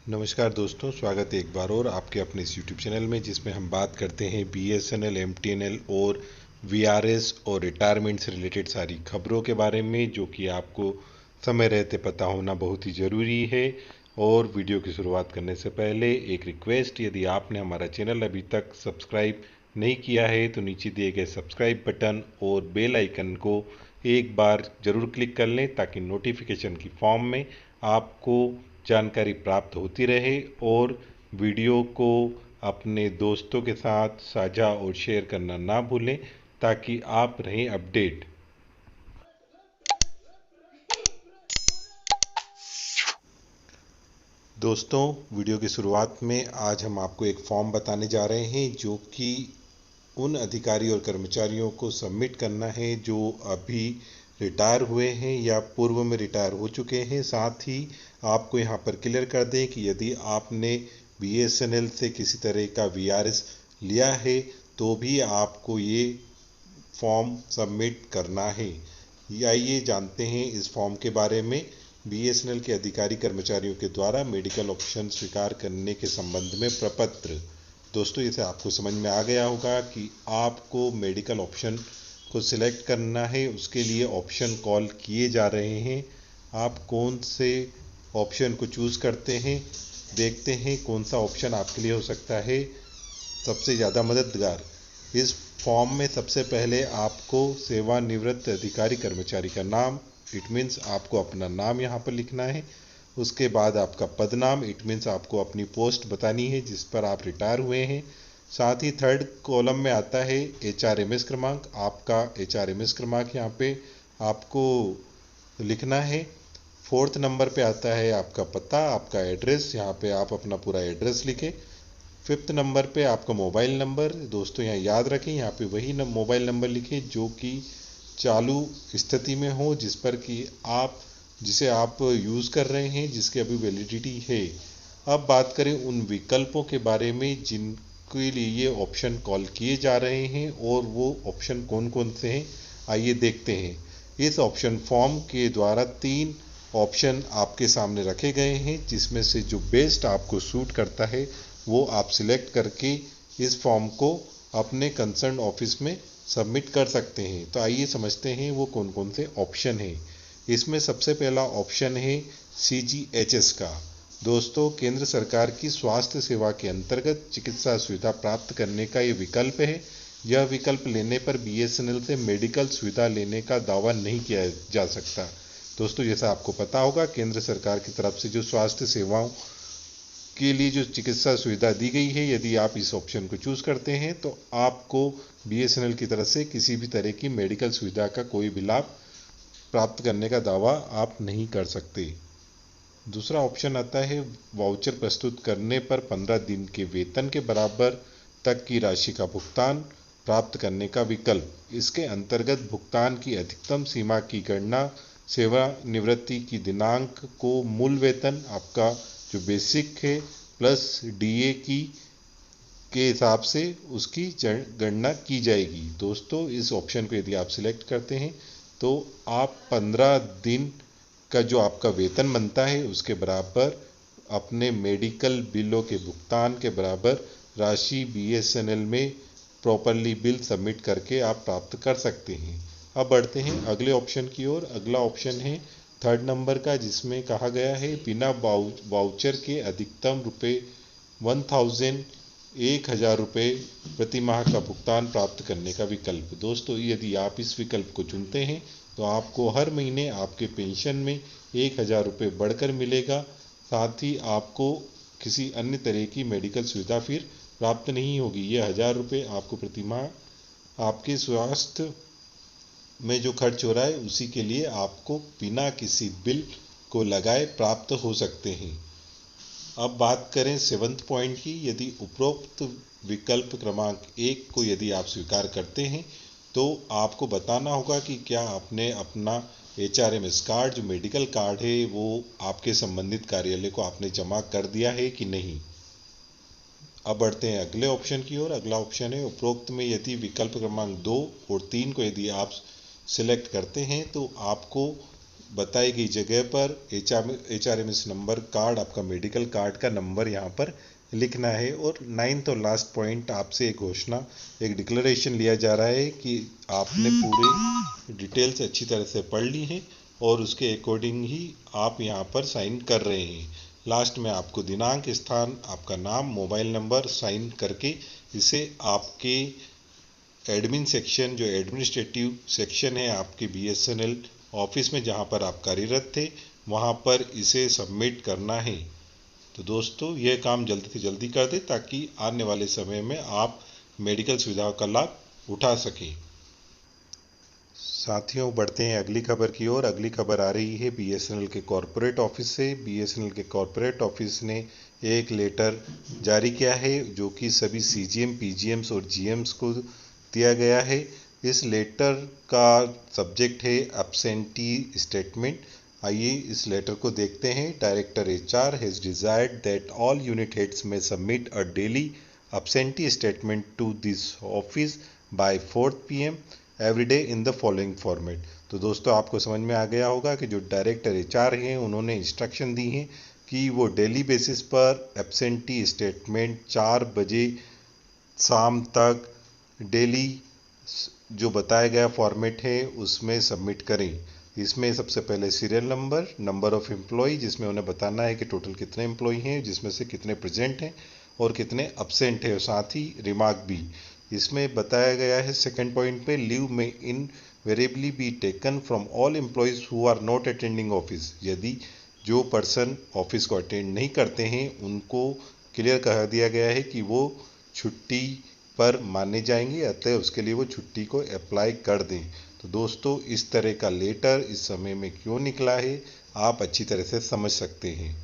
नमस्कार दोस्तों, स्वागत है एक बार और आपके अपने इस यूट्यूब चैनल में, जिसमें हम बात करते हैं बीएसएनएल, एमटीएनएल और वीआरएस और रिटायरमेंट से रिलेटेड सारी खबरों के बारे में, जो कि आपको समय रहते पता होना बहुत ही ज़रूरी है। और वीडियो की शुरुआत करने से पहले एक रिक्वेस्ट, यदि आपने हमारा चैनल अभी तक सब्सक्राइब नहीं किया है तो नीचे दिए गए सब्सक्राइब बटन और बेल आइकन को एक बार ज़रूर क्लिक कर लें, ताकि नोटिफिकेशन की फॉर्म में आपको जानकारी प्राप्त होती रहे। और वीडियो को अपने दोस्तों के साथ साझा और शेयर करना ना भूलें, ताकि आप रहें अपडेट। दोस्तों, वीडियो की शुरुआत में आज हम आपको एक फॉर्म बताने जा रहे हैं, जो कि उन अधिकारी और कर्मचारियों को सबमिट करना है जो अभी रिटायर हुए हैं या पूर्व में रिटायर हो चुके हैं। साथ ही आपको यहाँ पर क्लियर कर दें कि यदि आपने बीएसएनएल से किसी तरह का वीआरएस लिया है तो भी आपको ये फॉर्म सबमिट करना है। आइए जानते हैं इस फॉर्म के बारे में। बीएसएनएल के अधिकारी कर्मचारियों के द्वारा मेडिकल ऑप्शन स्वीकार करने के संबंध में प्रपत्र। दोस्तों, इसे आपको समझ में आ गया होगा कि आपको मेडिकल ऑप्शन को सिलेक्ट करना है, उसके लिए ऑप्शन कॉल किए जा रहे हैं। आप कौन से ऑप्शन को चूज़ करते हैं, देखते हैं कौन सा ऑप्शन आपके लिए हो सकता है सबसे ज़्यादा मददगार। इस फॉर्म में सबसे पहले आपको सेवानिवृत्त अधिकारी कर्मचारी का नाम, इट मीन्स आपको अपना नाम यहाँ पर लिखना है। उसके बाद आपका पद नाम, इट मीन्स आपको अपनी पोस्ट बतानी है जिस पर आप रिटायर हुए हैं। साथ ही थर्ड कॉलम में आता है एचआरएमएस क्रमांक। आपका एचआरएमएस क्रमांक यहाँ पे आपको लिखना है। फोर्थ नंबर पे आता है आपका पता, आपका एड्रेस, यहाँ पे आप अपना पूरा एड्रेस लिखें। फिफ्थ नंबर पे आपका मोबाइल नंबर। दोस्तों, यहाँ याद रखें, यहाँ पे वही मोबाइल नंबर लिखें जो कि चालू स्थिति में हो, जिसे आप यूज़ कर रहे हैं, जिसकी अभी वैलिडिटी है। अब बात करें उन विकल्पों के बारे में जिनके लिए ये ऑप्शन कॉल किए जा रहे हैं, और वो ऑप्शन कौन कौन से हैं आइए देखते हैं। इस ऑप्शन फॉर्म के द्वारा 3 ऑप्शन आपके सामने रखे गए हैं, जिसमें से जो बेस्ट आपको सूट करता है वो आप सिलेक्ट करके इस फॉर्म को अपने कंसर्न ऑफिस में सबमिट कर सकते हैं। तो आइए समझते हैं वो कौन कौन से ऑप्शन हैं। इसमें सबसे पहला ऑप्शन है सीजीएचएस का। दोस्तों, केंद्र सरकार की स्वास्थ्य सेवा के अंतर्गत चिकित्सा सुविधा प्राप्त करने का ये विकल्प है। यह विकल्प लेने पर बीएसएनएल से मेडिकल सुविधा लेने का दावा नहीं किया जा सकता। दोस्तों, जैसा आपको पता होगा, केंद्र सरकार की तरफ से जो स्वास्थ्य सेवाओं के लिए जो चिकित्सा सुविधा दी गई है, यदि आप इस ऑप्शन को चूज़ करते हैं तो आपको बीएसएनएल की तरफ से किसी भी तरह की मेडिकल सुविधा का कोई भी लाभ प्राप्त करने का दावा आप नहीं कर सकते। दूसरा ऑप्शन आता है वाउचर प्रस्तुत करने पर 15 दिन के वेतन के बराबर तक की राशि का भुगतान प्राप्त करने का विकल्प। इसके अंतर्गत भुगतान की अधिकतम सीमा की गणना सेवानिवृत्ति की दिनांक को मूल वेतन आपका जो बेसिक है प्लस डीए के हिसाब से उसकी गणना की जाएगी। दोस्तों, इस ऑप्शन को यदि आप सिलेक्ट करते हैं तो आप 15 दिन का जो आपका वेतन बनता है उसके बराबर अपने मेडिकल बिलों के भुगतान के बराबर राशि बीएसएनएल में प्रॉपरली बिल सबमिट करके आप प्राप्त कर सकते हैं। अब बढ़ते हैं अगले ऑप्शन की ओर। अगला ऑप्शन है थर्ड नंबर का, जिसमें कहा गया है बिना वाउचर के अधिकतम रुपये 1000 रुपये प्रति माह का भुगतान प्राप्त करने का विकल्प। दोस्तों, यदि आप इस विकल्प को चुनते हैं तो आपको हर महीने आपके पेंशन में 1000 रुपये बढ़कर मिलेगा। साथ ही आपको किसी अन्य तरह की मेडिकल सुविधा फिर प्राप्त नहीं होगी। यह 1000 रुपये आपको प्रति माह आपके स्वास्थ्य में जो खर्च हो रहा है उसी के लिए आपको बिना किसी बिल को लगाए प्राप्त हो सकते हैं। अब बात करें 7th पॉइंट की। यदि उपरोक्त विकल्प क्रमांक 1 को यदि आप स्वीकार करते हैं तो आपको बताना होगा कि क्या आपने अपना एचआरएमएस कार्ड, जो मेडिकल कार्ड है, वो आपके संबंधित कार्यालय को आपने जमा कर दिया है कि नहीं। अब बढ़ते हैं अगले ऑप्शन की ओर। अगला ऑप्शन है उपरोक्त में यदि विकल्प क्रमांक 2 और 3 को यदि आप सिलेक्ट करते हैं तो आपको बताई गई जगह पर HRMS नंबर कार्ड, आपका मेडिकल कार्ड का नंबर यहाँ पर लिखना है। और 9th और लास्ट पॉइंट आपसे एक घोषणा, एक डिक्लेरेशन लिया जा रहा है कि आपने पूरी डिटेल्स अच्छी तरह से पढ़ ली है और उसके अकॉर्डिंग ही आप यहाँ पर साइन कर रहे हैं। लास्ट में आपको दिनांक, स्थान, आपका नाम, मोबाइल नंबर साइन करके इसे आपके एडमिन सेक्शन, जो एडमिनिस्ट्रेटिव सेक्शन है आपके BSNL ऑफिस में जहाँ पर आप कार्यरत थे, वहाँ पर इसे सबमिट करना है। तो दोस्तों यह काम जल्दी से जल्दी कर दें ताकि आने वाले समय में आप मेडिकल सुविधाओं का लाभ उठा सकें। साथियों, बढ़ते हैं अगली खबर की ओर। अगली खबर आ रही है BSNL के कॉरपोरेट ऑफिस से। BSNL के कॉरपोरेट ऑफिस ने एक लेटर जारी किया है जो कि सभी CGM, PGMs और GMs को दिया गया है। इस लेटर का सब्जेक्ट है एब्सेंटी स्टेटमेंट। आइए इस लेटर को देखते हैं। Director HR has desired that all unit heads में submit a daily absentee statement to this office by 4 PM every day in the following format. तो दोस्तों आपको समझ में आ गया होगा कि जो डायरेक्टर HR हैं उन्होंने इंस्ट्रक्शन दी हैं कि वो डेली बेसिस पर एब्सेंटी स्टेटमेंट 4 बजे शाम तक डेली जो बताया गया फॉर्मेट है उसमें सबमिट करें। इसमें सबसे पहले serial number, number of employ, जिसमें उन्हें बताना है कि टोटल कितने एम्प्लॉय हैं, जिसमें से कितने प्रेजेंट हैं और कितने एब्सेंट हैं, और साथ ही रिमार्क भी इसमें बताया गया है। सेकंड पॉइंट पे, लीव में invariably be taken from all employees who are not attending office. यदि जो पर्सन ऑफिस को अटेंड नहीं करते हैं उनको क्लियर कह दिया गया है कि वो छुट्टी पर माने जाएंगे, अतः उसके लिए वो छुट्टी को अप्लाई कर दें। तो दोस्तों इस तरह का लेटर इस समय में क्यों निकला है आप अच्छी तरह से समझ सकते हैं।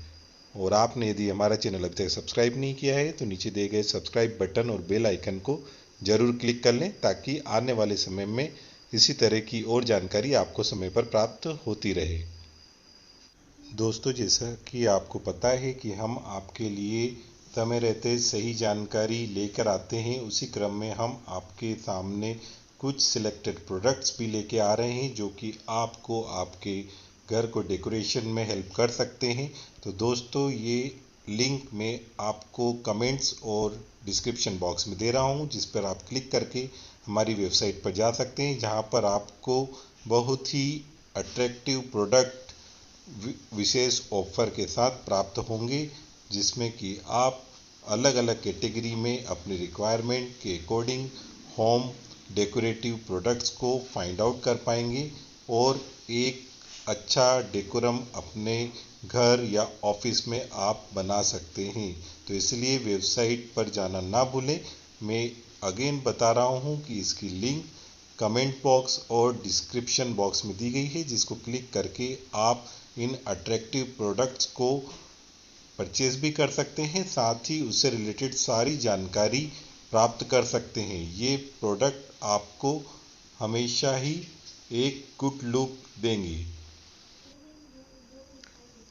और आपने यदि हमारा चैनल अभी तक सब्सक्राइब नहीं किया है तो नीचे दिए गए सब्सक्राइब बटन और बेल आइकन को जरूर क्लिक कर लें ताकि आने वाले समय में इसी तरह की और जानकारी आपको समय पर प्राप्त होती रहे। दोस्तों जैसा कि आपको पता है कि हम आपके लिए समय रहते सही जानकारी लेकर आते हैं, उसी क्रम में हम आपके सामने कुछ सिलेक्टेड प्रोडक्ट्स भी लेके आ रहे हैं जो कि आपको आपके घर को डेकोरेशन में हेल्प कर सकते हैं। तो दोस्तों ये लिंक मैं आपको कमेंट्स और डिस्क्रिप्शन बॉक्स में दे रहा हूं, जिस पर आप क्लिक करके हमारी वेबसाइट पर जा सकते हैं, जहां पर आपको बहुत ही अट्रैक्टिव प्रोडक्ट विशेष ऑफर के साथ प्राप्त होंगे, जिसमें कि आप अलग अलग कैटेगरी में अपनी रिक्वायरमेंट के अकॉर्डिंग होम डेकोरेटिव प्रोडक्ट्स को फाइंड आउट कर पाएंगे और एक अच्छा डेकोरम अपने घर या ऑफिस में आप बना सकते हैं। तो इसलिए वेबसाइट पर जाना ना भूलें। मैं अगेन बता रहा हूं कि इसकी लिंक कमेंट बॉक्स और डिस्क्रिप्शन बॉक्स में दी गई है, जिसको क्लिक करके आप इन अट्रैक्टिव प्रोडक्ट्स को परचेज भी कर सकते हैं, साथ ही उससे रिलेटेड सारी जानकारी प्राप्त कर सकते हैं। ये प्रोडक्ट आपको हमेशा ही एक गुड लुक देंगे।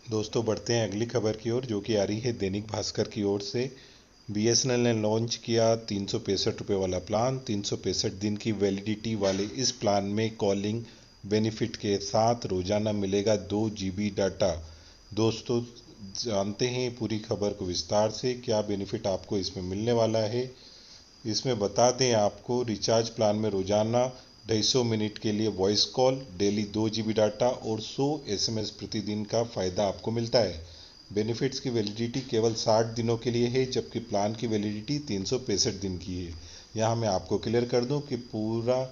दोस्तों बढ़ते हैं अगली खबर की ओर, जो कि आ रही है दैनिक भास्कर की ओर से। BSNL ने लॉन्च किया 365 रुपये वाला प्लान। 365 दिन की वैलिडिटी वाले इस प्लान में कॉलिंग बेनिफिट के साथ रोजाना मिलेगा 2 GB डाटा। दोस्तों जानते हैं पूरी खबर को विस्तार से, क्या बेनिफिट आपको इसमें मिलने वाला है। इसमें बता दें आपको, रिचार्ज प्लान में रोजाना 250 मिनट के लिए voice call, daily 2 GB data और 100 SMS प्रतिदिन का फ़ायदा आपको मिलता है। बेनिफिट्स की वैलिडिटी केवल 60 दिनों के लिए है, जबकि प्लान की वैलिडिटी 365 दिन की है। यहाँ मैं आपको क्लियर कर दूं कि पूरा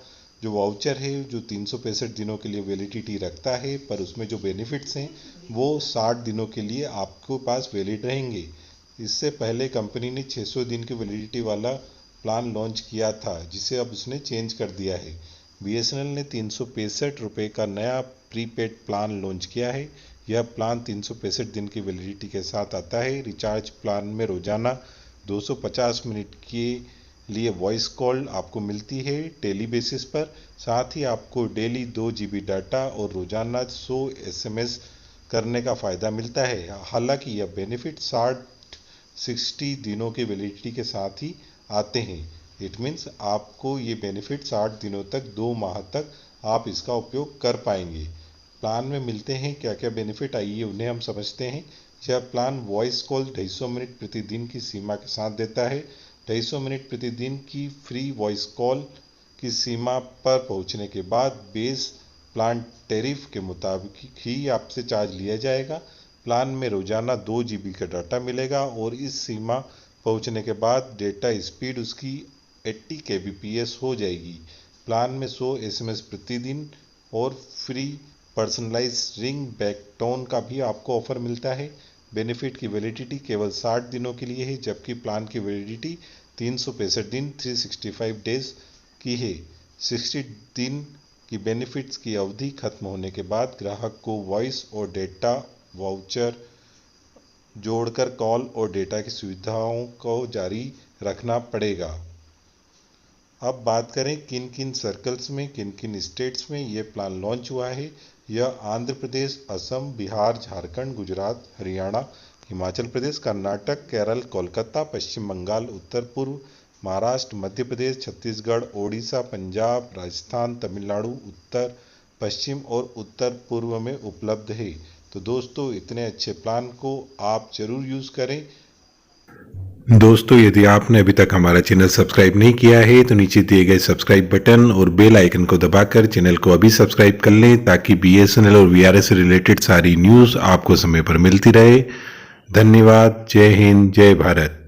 जो वाउचर है जो 365 दिनों के लिए वैलिडिटी रखता है, पर उसमें जो बेनिफिट्स हैं वो 60 दिनों के लिए आपको पास वैलिड रहेंगे। इससे पहले कंपनी ने 600 दिन की वैलिडिटी वाला प्लान लॉन्च किया था, जिसे अब उसने चेंज कर दिया है। BSNL ने 365 रुपये का नया प्रीपेड प्लान लॉन्च किया है। यह प्लान 365 दिन की वैलिडिटी के साथ आता है। रिचार्ज प्लान में रोजाना 250 मिनट के लिए वॉइस कॉल आपको मिलती है डेली बेसिस पर, साथ ही आपको डेली 2 GB डाटा और रोजाना 100 SMS करने का फ़ायदा मिलता है। हालांकि यह बेनिफिट 60 दिनों की वैलिडिटी के साथ ही आते हैं। इट मीन्स आपको ये बेनिफिट 60 दिनों तक, 2 माह तक आप इसका उपयोग कर पाएंगे। प्लान में मिलते हैं, क्या क्या बेनिफिट, आइए उन्हें हम समझते हैं। यह प्लान वॉइस कॉल 250 मिनट प्रतिदिन की सीमा के साथ देता है। 250 मिनट प्रतिदिन की फ्री वॉइस कॉल की सीमा पर पहुंचने के बाद बेस प्लान टैरिफ के मुताबिक ही आपसे चार्ज लिया जाएगा। प्लान में रोजाना 2 GB का डाटा मिलेगा और इस सीमा पहुंचने के बाद डेटा स्पीड उसकी 80 kbps हो जाएगी। प्लान में 100 SMS प्रतिदिन और free personalise ring back tone का भी आपको ऑफर मिलता है। बेनिफिट की वैलिडिटी केवल 60 दिनों के लिए है, जबकि प्लान की वैलिडिटी 365 दिन 365 डेज की है। 60 दिन की बेनिफिट्स की अवधि खत्म होने के बाद ग्राहक को वॉइस और डेटा वाउचर जोड़कर कॉल और डेटा की सुविधाओं को जारी रखना पड़ेगा। अब बात करें किन किन सर्कल्स में, किन किन स्टेट्स में ये प्लान लॉन्च हुआ है। यह आंध्र प्रदेश, असम, बिहार, झारखंड, गुजरात, हरियाणा, हिमाचल प्रदेश, कर्नाटक, केरल, कोलकाता, पश्चिम बंगाल, उत्तर पूर्व, महाराष्ट्र, मध्य प्रदेश, छत्तीसगढ़, ओडिशा, पंजाब, राजस्थान, तमिलनाडु, उत्तर पश्चिम और उत्तर पूर्व में उपलब्ध है। तो दोस्तों, इतने अच्छे प्लान को आप जरूर यूज़ करें। दोस्तों, यदि आपने अभी तक हमारा चैनल सब्सक्राइब नहीं किया है तो नीचे दिए गए सब्सक्राइब बटन और बेल आइकन को दबाकर चैनल को अभी सब्सक्राइब कर लें, ताकि BSNL और VRS से रिलेटेड सारी न्यूज़ आपको समय पर मिलती रहे। धन्यवाद। जय हिंद, जय भारत।